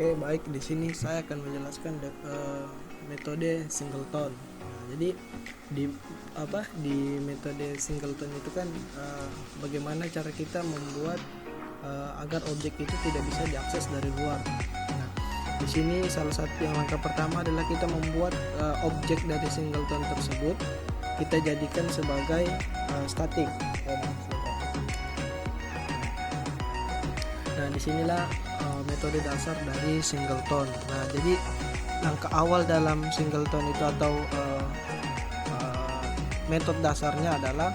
Oke, baik. Di sini saya akan menjelaskan metode singleton. Nah, jadi di metode singleton itu kan bagaimana cara kita membuat agar objek itu tidak bisa diakses dari luar. Nah, di sini salah satu yang langkah pertama adalah kita membuat objek dari singleton tersebut kita jadikan sebagai static. Nah, disinilah metode dasar dari singleton. Nah, jadi langkah awal dalam singleton itu atau metode dasarnya adalah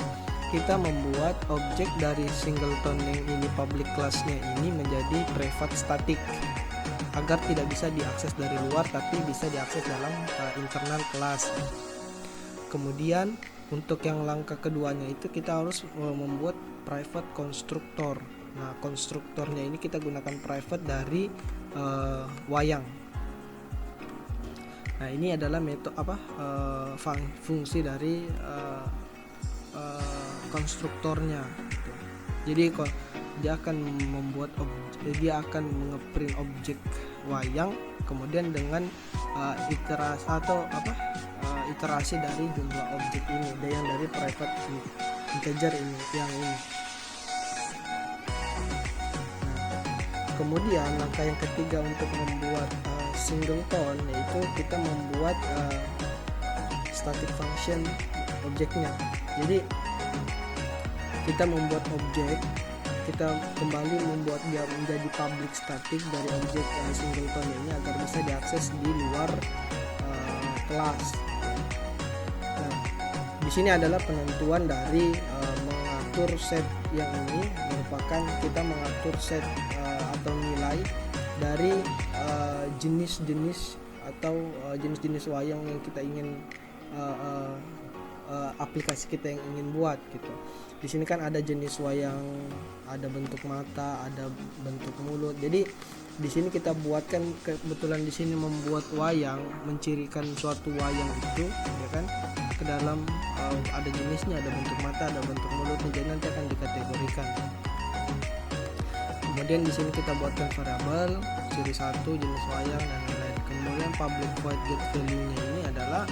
kita membuat objek dari singleton yang ini public class-nya ini menjadi private static agar tidak bisa diakses dari luar tapi bisa diakses dalam internal kelas. Kemudian untuk yang langkah keduanya itu kita harus membuat private constructor. Nah, konstruktornya ini kita gunakan private dari wayang. Nah, ini adalah metode fungsi dari konstruktornya. Jadi dia akan mengeprint objek wayang, kemudian dengan iterasi dari jumlah objek ini, yang dari private integer ini, yang ini. Kemudian langkah yang ketiga untuk membuat singleton yaitu kita membuat static function objeknya. Jadi kita membuat objek, kita kembali membuat dia menjadi public static dari objek singleton ini agar bisa diakses di luar kelas. Nah, di sini adalah penentuan dari mengatur set yang ini merupakan kita mengatur set atau nilai dari jenis-jenis atau jenis-jenis wayang yang kita ingin aplikasi kita yang ingin buat gitu. Di sini kan ada jenis wayang, ada bentuk mata, ada bentuk mulut. Jadi di sini kita buatkan, kebetulan di sini membuat wayang, mencirikan suatu wayang itu, ya kan, ke dalam ada jenisnya, ada bentuk mata, ada bentuk mulutnya. Jadi nanti akan dikategorikan. Kemudian di sini kita buatkan variabel ciri satu, jenis wayang dan lain-lain. Kemudian public void get value-nya ini adalah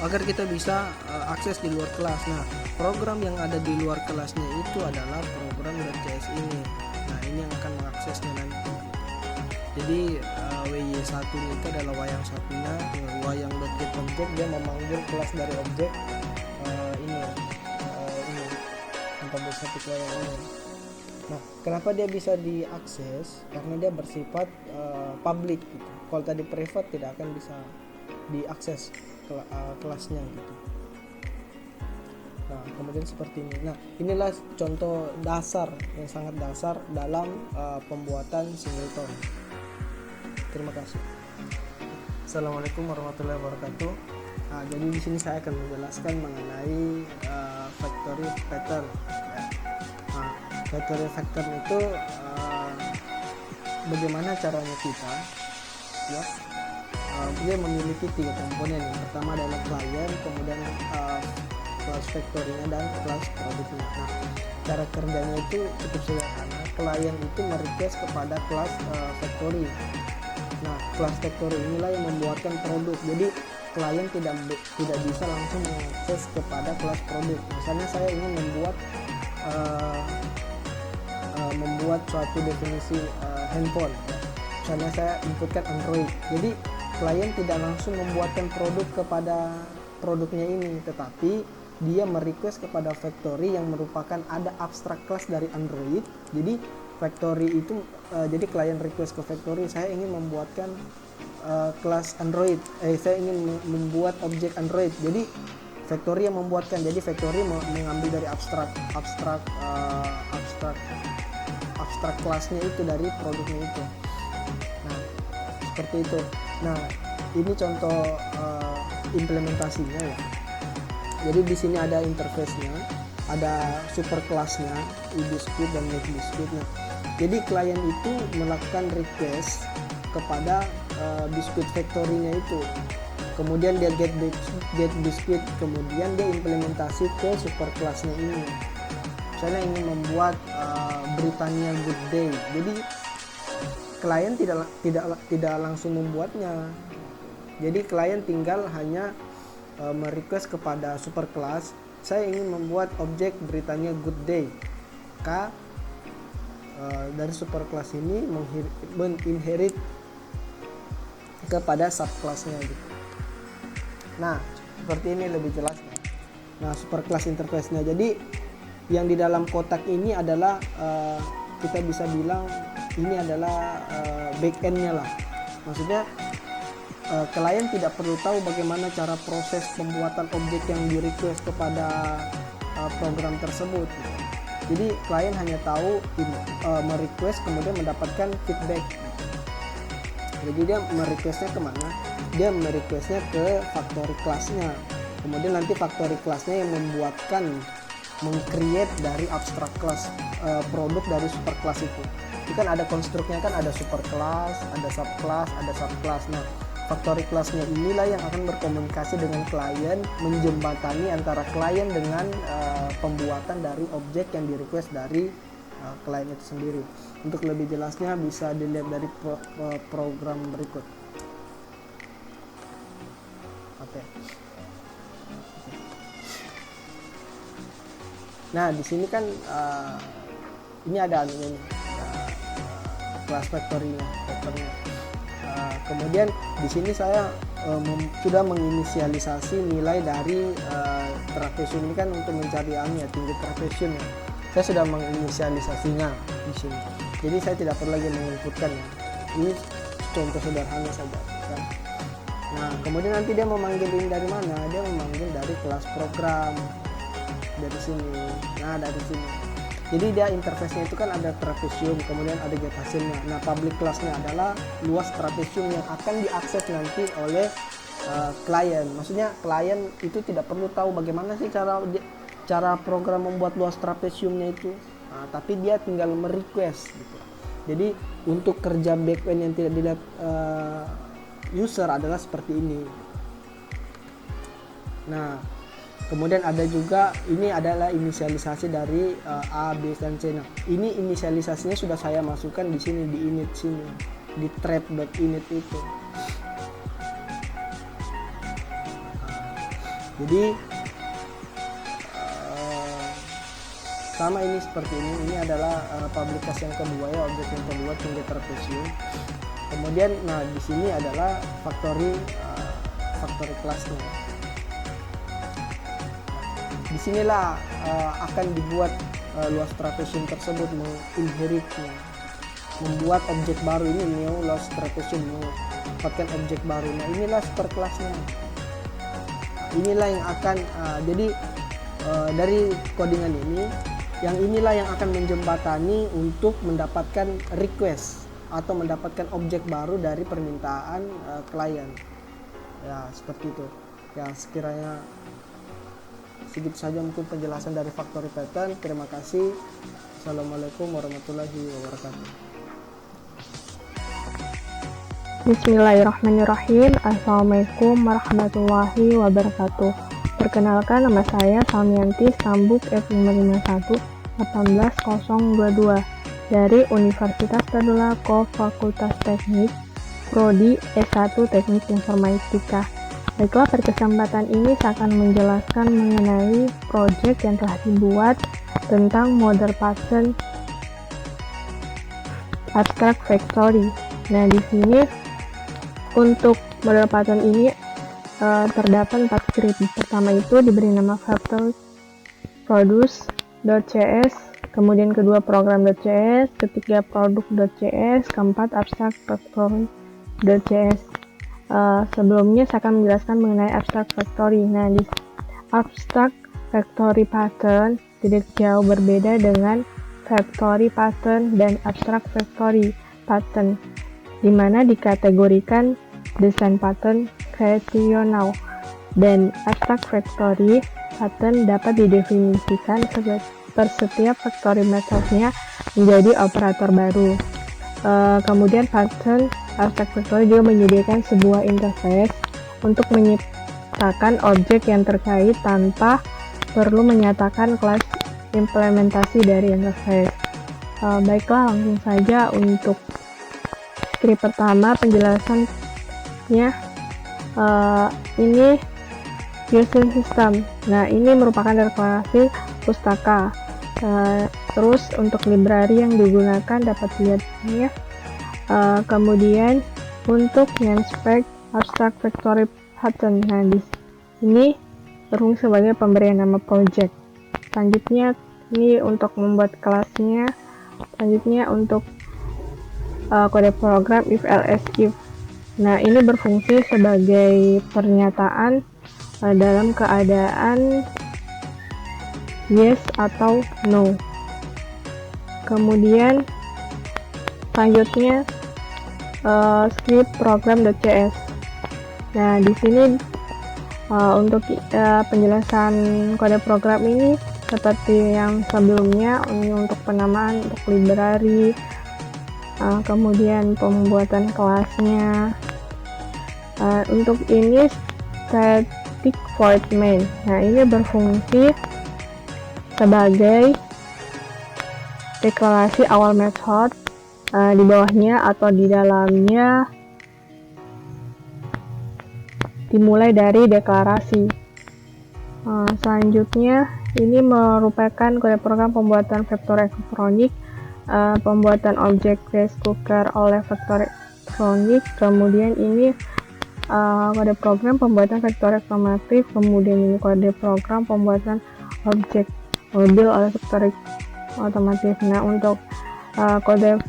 agar kita bisa akses di luar kelas. Nah, program yang ada di luar kelasnya itu adalah program .cs ini. Nah, ini yang akan mengaksesnya nanti. Jadi WY1 itu adalah wayang satunya. Wayang.get object dia memanggil kelas dari objek ini 41 wayang ini. Nah, kenapa dia bisa diakses? Karena dia bersifat public gitu. Kalau tadi private tidak akan bisa diakses kelasnya gitu. Nah, kemudian seperti ini. Nah, inilah contoh dasar yang sangat dasar dalam pembuatan singleton. Terima kasih. Assalamualaikum warahmatullahi wabarakatuh. Nah, jadi di sini saya akan menjelaskan mengenai factory pattern. Nah, factory pattern itu bagaimana caranya kita, ya, dia memiliki 3 komponen. Yang pertama adalah client, kemudian kelas factory-nya dan kelas produknya. Nah, cara kerjanya itu cukup sederhana. Client itu merequest kepada kelas factory. Nah, kelas factory inilah yang membuatkan produk. Jadi klien tidak bisa langsung mengakses kepada kelas produk. Misalnya saya ingin membuat suatu definisi handphone. Misalnya saya inputkan Android. Jadi klien tidak langsung membuatkan produk kepada produknya ini, tetapi dia merequest kepada factory yang merupakan ada abstract class dari Android. Jadi factory itu jadi klien request ke factory, saya ingin membuatkan kelas Android, saya ingin membuat objek Android. Jadi factory yang membuatkan, jadi factory mengambil dari abstrak kelasnya itu dari produknya itu. Nah, seperti itu. Nah, ini contoh implementasinya ya. Jadi di sini ada interface-nya, ada super kelasnya, eBiscuit dan MakeBiscuit. Nah, jadi klien itu melakukan request kepada biscuit factory-nya itu. Kemudian dia get biscuit, kemudian dia implementasi ke super kelasnya ini. Saya ingin membuat Britannia Good Day. Jadi klien tidak langsung membuatnya. Jadi klien tinggal hanya merequest kepada superclass, saya ingin membuat objek beritanya good day. Maka dari superclass ini menginherit kepada subclassnya gitu. Nah, seperti ini lebih jelas. Nah, superclass interface-nya. Jadi yang di dalam kotak ini adalah kita bisa bilang ini adalah back-end-nya lah. Maksudnya klien tidak perlu tahu bagaimana cara proses pembuatan objek yang di request kepada program tersebut. Jadi klien hanya tahu merequest kemudian mendapatkan feedback. Jadi dia merequestnya kemana? Dia merequestnya ke factory class-nya. Kemudian nanti factory class-nya yang meng-create dari abstract class produk dari superclass itu. Itu kan ada konstruknya, kan ada superclass, ada subclass. Nah, factory class-nya inilah yang akan berkomunikasi dengan klien, menjembatani antara klien dengan pembuatan dari objek yang di-request dari klien itu sendiri. Untuk lebih jelasnya bisa dilihat dari program berikut. Oke. Nah, di sini kan ini ada class vektornya. Kemudian di sini saya sudah menginisialisasi nilai dari trapesium ini kan untuk mencari tinggi trapesium ya. Saya sudah menginisialisasinya di sini. Jadi saya tidak perlu lagi menginputkannya. Ini contoh sederhana saja. Kan? Nah, kemudian nanti dia memanggil ini dari mana? Dia memanggil dari kelas program dari sini. Nah, dari sini. Jadi dia interface-nya itu kan ada trapesium, kemudian ada getAsync-nya. Nah, public class-nya adalah luas trapesium yang akan diakses nanti oleh klien. Maksudnya klien itu tidak perlu tahu bagaimana sih cara program membuat luas trapesiumnya itu. Nah, tapi dia tinggal merequest gitu. Jadi untuk kerja backend yang tidak dilihat user adalah seperti ini. Nah, kemudian ada juga ini adalah inisialisasi dari A, B, dan C. Nah, ini inisialisasinya sudah saya masukkan di sini di init sini, di thread.init itu. Jadi sama ini seperti ini. Ini adalah publikasi yang kedua ya, objek yang kedua tinggi trapesium. Kemudian nah di sini adalah factory class-nya. Disinilah akan dibuat luas trapesium tersebut, menginheritnya, membuat objek baru ini new luas trapesium, mendapatkan objek baru. Nah, inilah superclass-nya. Inilah yang akan jadi dari codingan ini, yang inilah yang akan menjembatani untuk mendapatkan request atau mendapatkan objek baru dari permintaan klien. Ya, seperti itu. Ya, sekiranya segitu saja mungkin penjelasan dari factory pattern. Terima kasih. Assalamualaikum warahmatullahi wabarakatuh. Bismillahirrahmanirrahim. Assalamualaikum warahmatullahi wabarakatuh. Perkenalkan, nama saya Salmianti Stambuk F551 18022 dari Universitas Tadulako Fakultas Teknik Prodi S1 Teknik Informatika. Baiklah, pada kesempatan ini saya akan menjelaskan mengenai proyek yang telah dibuat tentang model pattern abstract factory. Nah, di sini untuk model pattern ini terdapat 4 script. Pertama itu diberi nama factory produce.cs, kemudian kedua program.cs, ketiga product.cs, keempat abstract factory.cs. Sebelumnya saya akan menjelaskan mengenai abstract factory. Nah, di abstract factory pattern tidak jauh berbeda dengan factory pattern dan abstract factory pattern, di mana dikategorikan desain pattern kritesional, dan abstract factory pattern dapat didefinisikan per setiap factory methodnya menjadi operator baru. Kemudian pattern abstract factory juga menyediakan sebuah interface untuk menyatakan objek yang terkait tanpa perlu menyatakan kelas implementasi dari interface. Baiklah, langsung saja untuk script pertama penjelasannya ini using system. Nah, ini merupakan deklarasi pustaka. Terus untuk library yang digunakan dapat dilihatnya. Kemudian untuk namespec abstract factory pattern. Nah, di sini berfungsi sebagai pemberian nama project. Selanjutnya ini untuk membuat kelasnya. Selanjutnya untuk kode program if else if. Nah, ini berfungsi sebagai pernyataan dalam keadaan yes atau no. Kemudian selanjutnya script program.cs. Nah, di sini untuk penjelasan kode program ini seperti yang sebelumnya, ini untuk penamaan, untuk library, kemudian pembuatan kelasnya. Untuk ini static void main. Nah, ini berfungsi sebagai deklarasi awal method. Di bawahnya atau di dalamnya dimulai dari deklarasi. Selanjutnya ini merupakan kode program pembuatan vektor elektronik, pembuatan objek rice cooker oleh vektor elektronik. Kemudian ini kode program pembuatan vektor otomatis. Kemudian ini kode program pembuatan objek mobil oleh vektor otomatis. Nah, untuk kode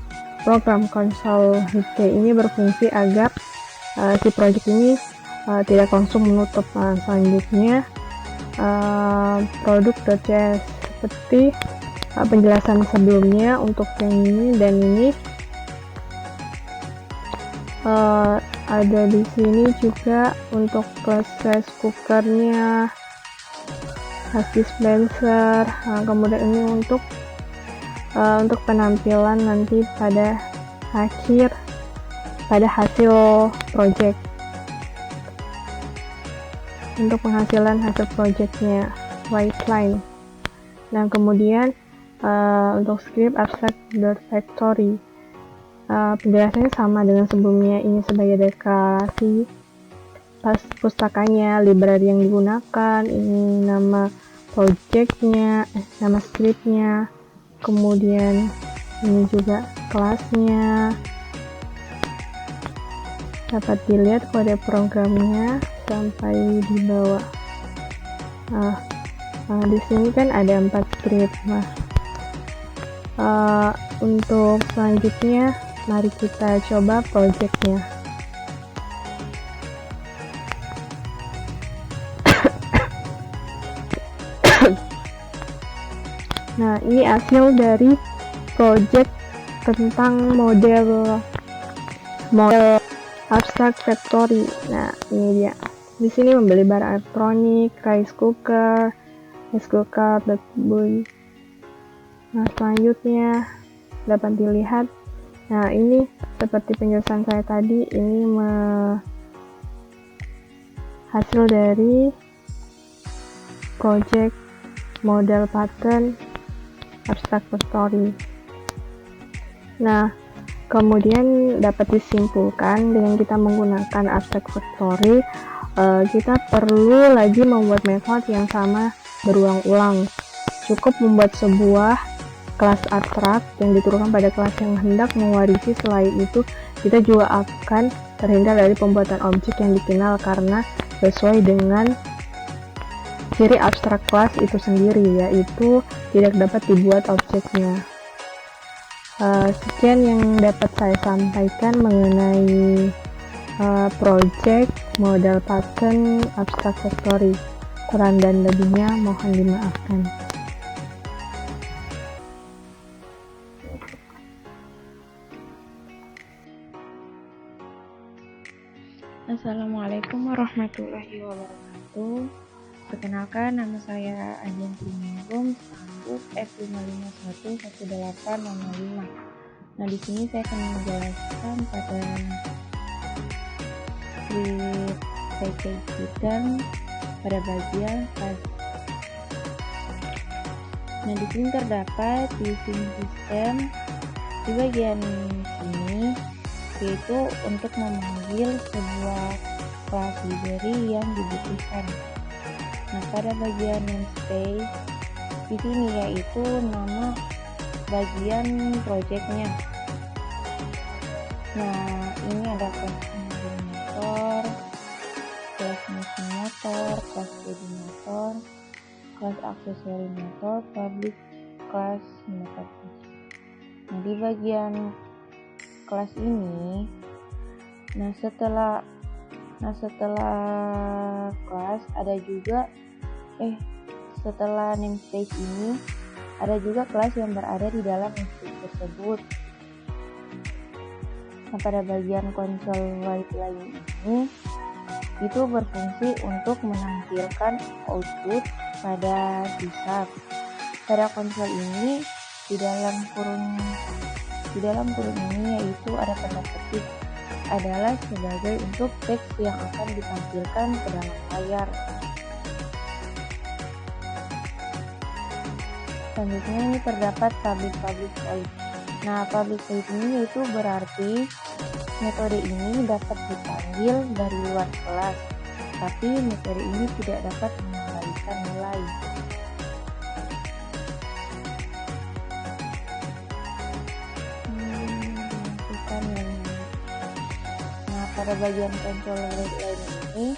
program konsol HT ini berfungsi agar si project ini tidak langsung menutup. Selanjutnya produk.cs seperti penjelasan sebelumnya. Untuk yang ini dan ini ada di sini juga untuk proses cookernya, gas dispenser. Kemudian ini untuk penampilan nanti pada hasil project, untuk penghasilan hasil projectnya, white line. Nah, kemudian untuk script abstract.factory, penjelasannya sama dengan sebelumnya. Ini sebagai deklarasi pustakanya, library yang digunakan, ini nama projectnya, nama scriptnya, kemudian ini juga kelasnya. Dapat dilihat kode programnya sampai di bawah. Di sini kan ada 4 script. Untuk selanjutnya mari kita coba projectnya. Nah, ini hasil dari project tentang model abstract factory. Nah, ini dia. Di sini membeli barang elektronik, rice cooker, boy. Nah, selanjutnya dapat dilihat. Nah, ini seperti penjelasan saya tadi, ini hasil dari project model pattern abstract factory. Nah, kemudian dapat disimpulkan dengan kita menggunakan abstract factory, kita perlu lagi membuat metode yang sama berulang-ulang. Cukup membuat sebuah kelas abstrak yang diturunkan pada kelas yang hendak mewarisi. Selain itu, kita juga akan terhindar dari pembuatan objek yang dikenal karena sesuai dengan ciri abstrak kelas itu sendiri, yaitu tidak dapat dibuat objeknya. Sekian yang dapat saya sampaikan mengenai project model pattern abstract factory. Kurang dan lebihnya mohon dimaafkan. Assalamualaikum warahmatullahi wabarakatuh. Perkenalkan, nama saya Anjen Primingrum, Sambuk F5511805. Nah, di sini saya akan menjelaskan pada script package system pada bagian class. Nah, di sini terdapat using system. Di bagian sini yaitu untuk memanggil sebuah kelas library yang dibutuhkan. Nah, pada bagian namespace di sini yaitu nama bagian projectnya. Nah, ini ada kelas motor, kelas mesin motor, kelas body motor, kelas aksesori motor, public kelas motor. Nah, di bagian kelas ini, setelah kelas ada juga setelah namespace ini ada juga kelas yang berada di dalam namespace tersebut. Nah, pada bagian console white line ini itu berfungsi untuk menampilkan output pada C#. Pada konsol ini di dalam kurung ini yaitu ada tanda petik adalah sebagai untuk teks yang akan ditampilkan ke dalam layar. Selanjutnya ini terdapat public void. Nah, public void ini yaitu berarti metode ini dapat dipanggil dari luar kelas, tapi metode ini tidak dapat mengembalikan nilai. Nah, pada bagian console white line ini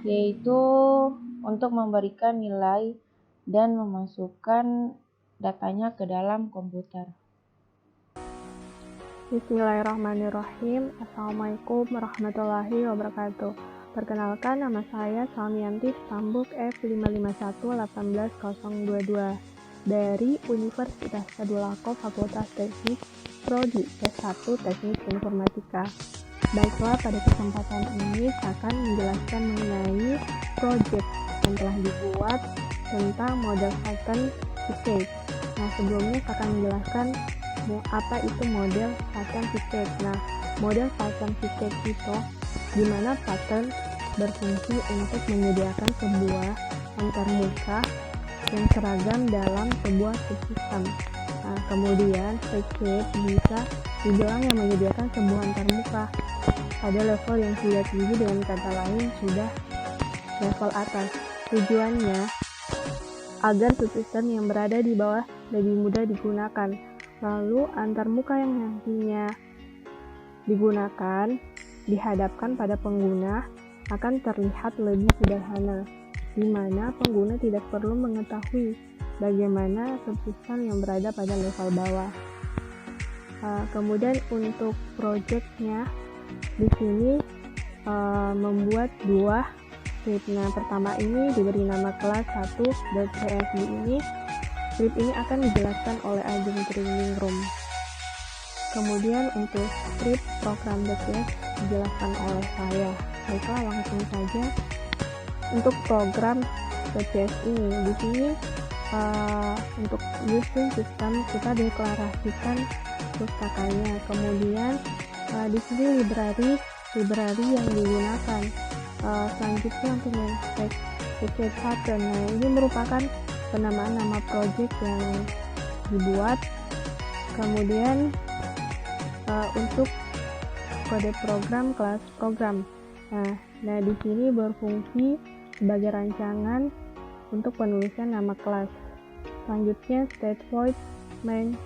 yaitu untuk memberikan nilai dan memasukkan datanya ke dalam komputer. Bismillahirrahmanirrahim. Assalamualaikum warahmatullahi wabarakatuh. Perkenalkan, nama saya Salmianti Stambuk F551-18022 dari Universitas Tadulako Fakultas Teknik Prodi S1 Teknik Informatika. Baiklah, pada kesempatan ini saya akan menjelaskan mengenai proyek yang telah dibuat tentang model pattern ticket. Nah, sebelumnya saya akan menjelaskan apa itu model pattern ticket. Nah, model pattern ticket itu di mana pattern berfungsi untuk menyediakan sebuah antarmuka yang seragam dalam sebuah sistem. Nah, kemudian ticket bisa dibilang yang menyediakan sebuah antarmuka pada level yang sudah tinggi, dengan kata lain sudah level atas. Tujuannya agar subsistem yang berada di bawah lebih mudah digunakan. Lalu antarmuka yang nantinya digunakan dihadapkan pada pengguna akan terlihat lebih sederhana, di mana pengguna tidak perlu mengetahui bagaimana subsistem yang berada pada level bawah. Kemudian untuk projectnya di sini membuat dua script. Nah, pertama ini diberi nama kelas 1.csv ini. Script ini akan dijelaskan oleh agent training room. Kemudian untuk script program.cs dijelaskan oleh saya. Baiklah, langsung saja untuk program.cs ini. Di sini untuk using system kita deklarasikan pustakanya. Kemudian di sini library yang digunakan. Selanjutnya untuk namespace pattern. Nah, ini merupakan penamaan nama project yang dibuat. Kemudian untuk kode program, kelas program. Nah, di sini berfungsi sebagai rancangan untuk penulisan nama kelas. Selanjutnya state void main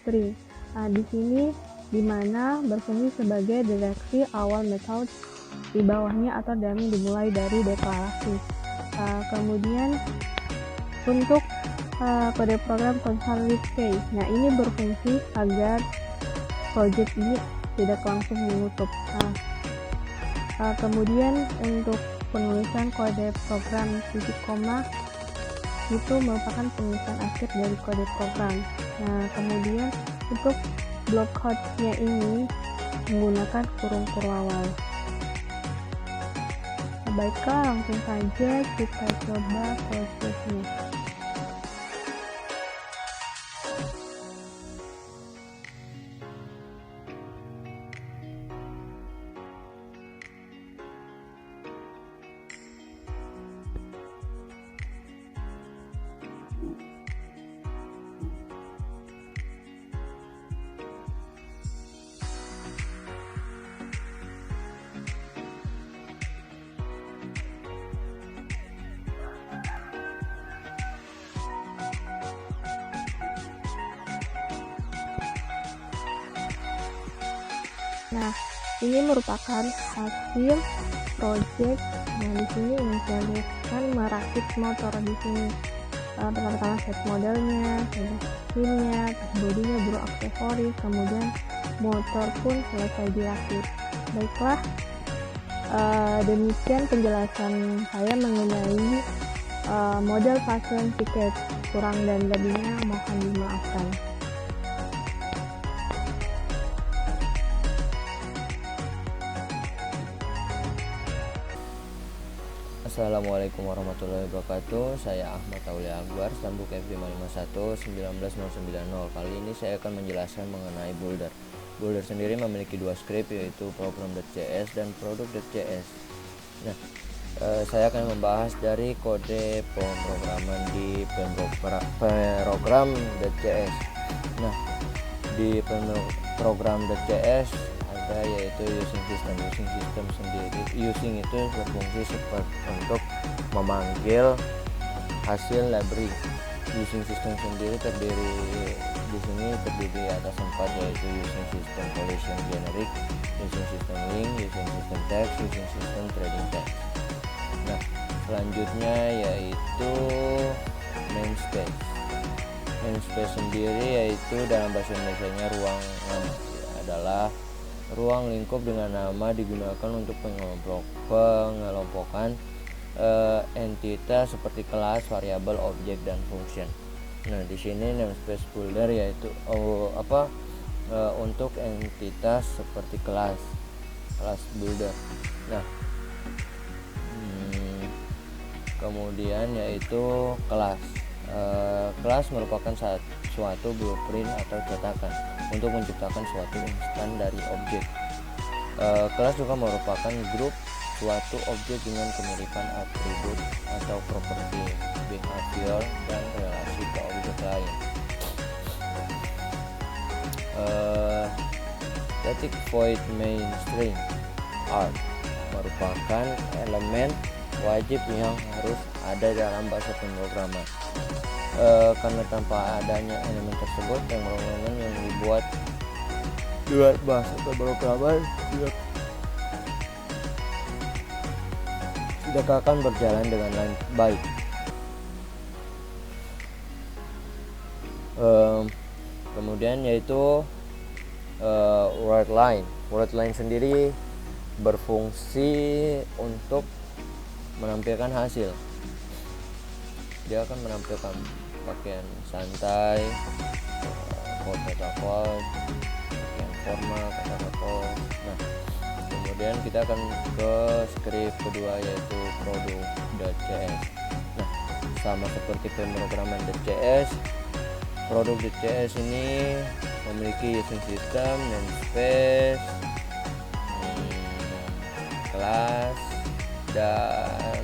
string. Di sini di mana berfungsi sebagai direksi awal metode di bawahnya atau dummy dimulai dari deklarasi. Kemudian untuk kode program consolidate case. Nah, ini berfungsi agar project ini tidak langsung menutup. Kemudian untuk penulisan kode program titik koma itu merupakan penulisan akhir dari kode program. Nah, kemudian untuk block code-nya ini menggunakan kurung awal. Baiklah, langsung saja kita coba prosesnya. Nah, ini merupakan hasil project. Nah, di sini inisialiskan merakit motor di sini. Pertama-tama set modelnya, set skinnya, bodinya, bro aksesoris, kemudian motor pun selesai dirakit. Baiklah, demikian penjelasan saya mengenai model passion tiket. Kurang dan lebihnya mohon dimaafkan. Assalamualaikum warahmatullahi wabarakatuh. Saya Ahmad Aulia Akbar, Stambuk F551 19090. Kali ini saya akan menjelaskan mengenai Boulder. Boulder sendiri memiliki dua script, yaitu program.js dan product.js. Nah, saya akan membahas dari kode pemrograman di program.js. Nah, di program.js ada yaitu using system. Using system sendiri, using itu berfungsi seperti untuk memanggil hasil library. Using system sendiri terdiri atas 4, yaitu using system collision generic, using system link, using system text, using system trading text. Nah, selanjutnya yaitu namespace. Namespace sendiri yaitu dalam bahasa Indonesianya ruang adalah ruang lingkup dengan nama digunakan untuk pengelompokan entitas seperti kelas, variabel, objek, dan function. Nah, di sini namespace Boulder yaitu untuk entitas seperti kelas Boulder. Nah, kemudian yaitu kelas. Kelas merupakan suatu blueprint atau cetakan untuk menciptakan suatu instan dari objek. Kelas juga merupakan grup suatu objek dengan kemiripan atribut atau properti, behavior, dan relasi ke objek lain. Static void main string arg merupakan elemen wajib yang harus ada dalam bahasa pemrograman. Karena tanpa adanya elemen tersebut, pemrograman yang dibuat dengan bahasa pemrograman tidak akan berjalan dengan baik. Kemudian yaitu word line. Word line sendiri berfungsi untuk menampilkan hasil. Dia akan menampilkan pakaian santai, quote, pakaian formal, kata-kata. Nah, kemudian kita akan ke script kedua yaitu product.js. Nah, sama seperti pemrograman.js, product.js ini memiliki using system, namespace, kelas, dan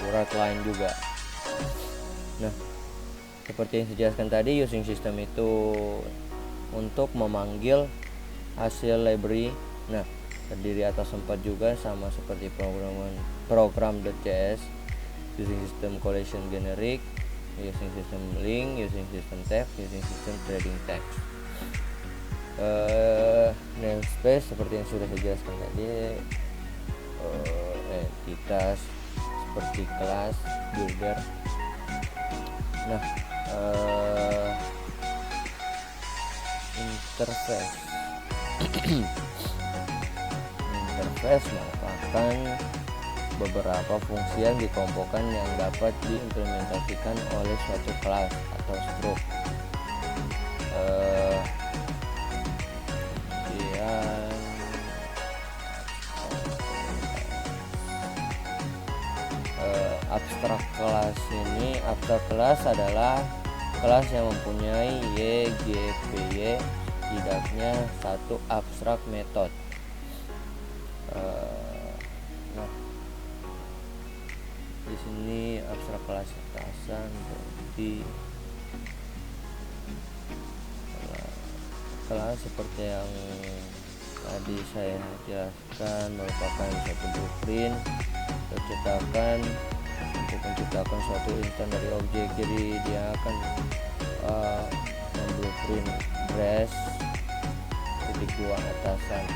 word line juga. Nah, seperti yang saya jelaskan tadi, using system itu untuk memanggil hasil library. Nah, terdiri atas 4 juga, sama seperti program.js, using system collision generic, using system link, using system text, using system trading text. Namespace seperti yang sudah saya jelaskan tadi, entitas seperti kelas, builder. Nah, interface merupakan beberapa fungsi yang dikelompokkan yang dapat diimplementasikan oleh suatu kelas atau struct. Abstrak kelas ini, abstrak kelas adalah kelas yang mempunyai YGPY, setidaknya satu abstrak method. Nah, di sini abstrak kelas atasan berarti kelas seperti yang tadi saya jelaskan merupakan satu blueprint atau cetakan menciptakan suatu instan dari objek. Jadi dia akan memblueprint dress titik 2 atasan.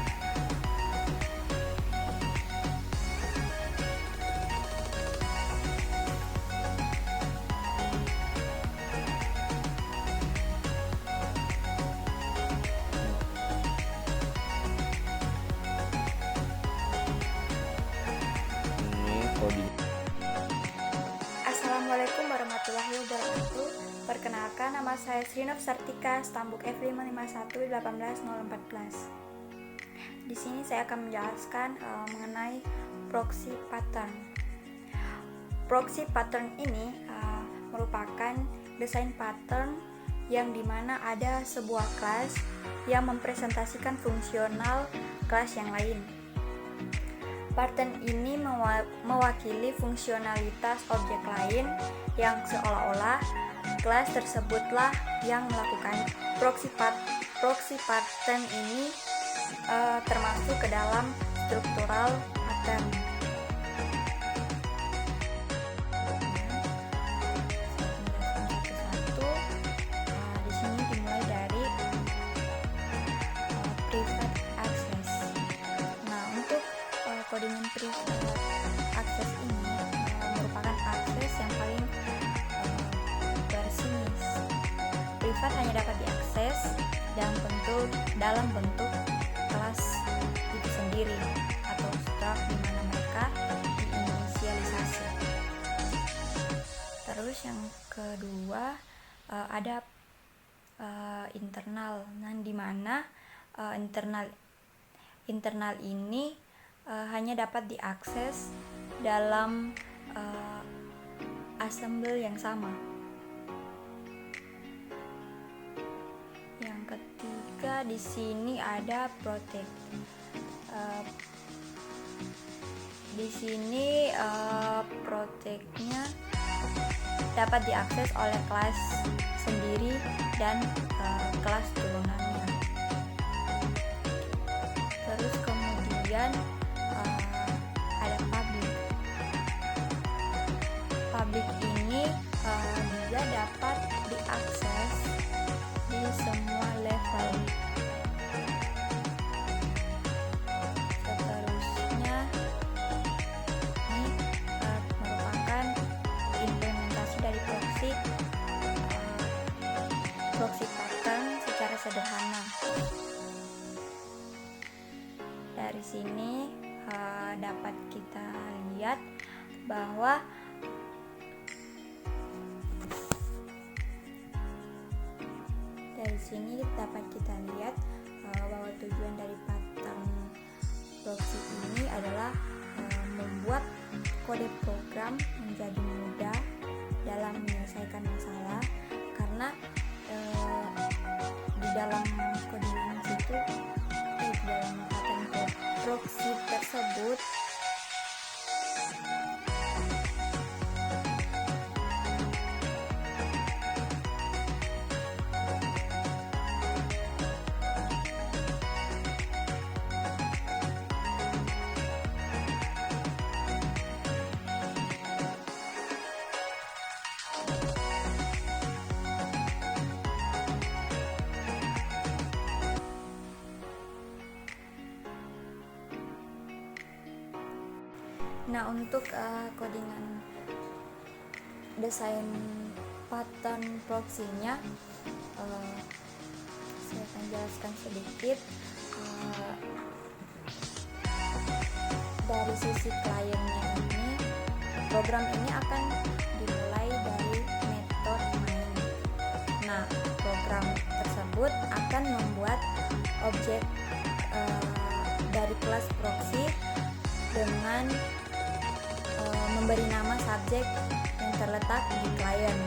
Ini coding. Assalamualaikum warahmatullahi wabarakatuh. Perkenalkan, nama saya Srinov Sartika, stambuk F551-18014. Di sini saya akan menjelaskan mengenai proxy pattern. Proxy pattern ini merupakan desain pattern yang dimana ada sebuah kelas yang mempresentasikan fungsional kelas yang lain. Pattern ini mewakili fungsionalitas objek lain yang seolah-olah kelas tersebutlah yang melakukan. Proxy pattern ini termasuk ke dalam struktural pattern. Di sini dimulai dari private access. Nah, untuk codingan private access ini merupakan akses yang paling bersinis. Privat hanya dapat diakses dalam bentuk kelas itu sendiri atau struct di mana mereka diinisialisasi. Terus yang kedua ada internal. Nah, di mana internal ini hanya dapat diakses dalam assembly yang sama. Yang ketiga di sini ada protect. Di sini protectnya dapat diakses oleh kelas sendiri dan kelas turunannya. Terus kemudian ada public. Public ini dia dapat diakses di semua level. Seterusnya ini merupakan implementasi dari proxy pattern secara sederhana. Dari sini dapat kita lihat bahwa bahwa tujuan dari pattern proxy ini adalah membuat kode program menjadi mudah dalam menyelesaikan masalah, karena di dalam codingan situ di dalam pattern proxy tersebut Nah, untuk codingan desain pattern proxy-nya saya akan jelaskan sedikit. Dari sisi kliennya ini, program ini akan dimulai dari metode main. Nah, program tersebut akan membuat objek dari kelas proxy dengan memberi nama subjek yang terletak di klien.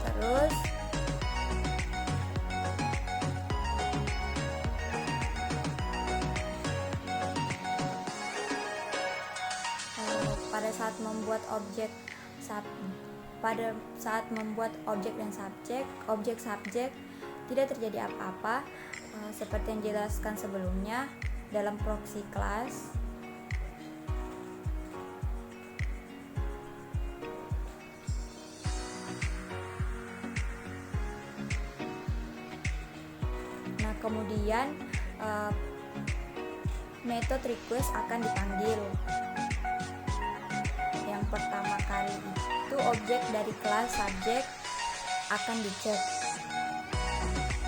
Terus pada saat membuat objek dan objek subjek tidak terjadi apa-apa, seperti yang dijelaskan sebelumnya dalam proxy class. Kemudian method request akan dipanggil. Yang pertama kali itu objek dari kelas subject akan dicek.